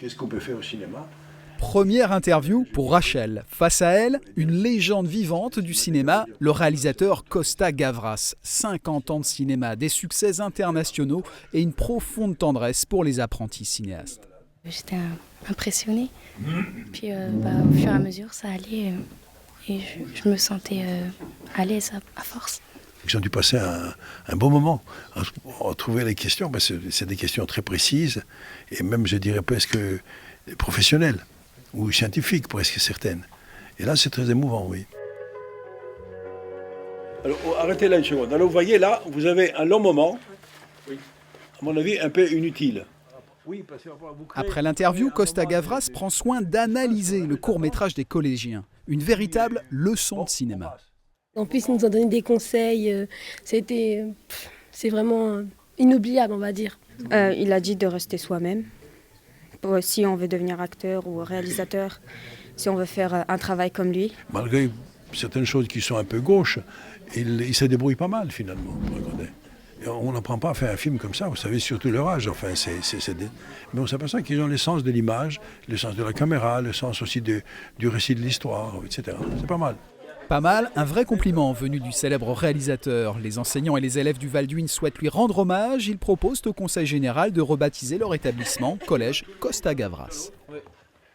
qu'est-ce qu'on peut faire au cinéma. Première interview pour Rachel. Face à elle, une légende vivante du cinéma, le réalisateur Costa Gavras. 50 ans de cinéma, des succès internationaux et une profonde tendresse pour les apprentis cinéastes. J'étais impressionnée. Puis au fur et à mesure, ça allait et je me sentais à l'aise à force. Ils ont dû passer un bon moment à trouver les questions, parce que c'est des questions très précises et même, je dirais, presque professionnelles ou scientifiques, presque certaines. Et là, c'est très émouvant, oui. Alors, arrêtez là une seconde. Alors, vous voyez, là, vous avez un long moment, à mon avis, un peu inutile. Après l'interview, Costa Gavras prend soin d'analyser le court-métrage des collégiens. Une véritable leçon de cinéma. En plus, ils nous ont donné des conseils. C'est vraiment inoubliable, on va dire. Il a dit de rester soi-même. Si on veut devenir acteur ou réalisateur, si on veut faire un travail comme lui. Malgré certaines choses qui sont un peu gauches, il se débrouille pas mal, finalement. Et on n'apprend pas à faire un film comme ça, vous savez, surtout leur âge. Enfin, mais on s'aperçoit qu'ils ont le sens de l'image, le sens de la caméra, le sens aussi du récit de l'histoire, etc. C'est pas mal. Pas mal, un vrai compliment venu du célèbre réalisateur. Les enseignants et les élèves du Val-d'Huisne souhaitent lui rendre hommage. Ils proposent au Conseil général de rebaptiser leur établissement Collège Costa Gavras.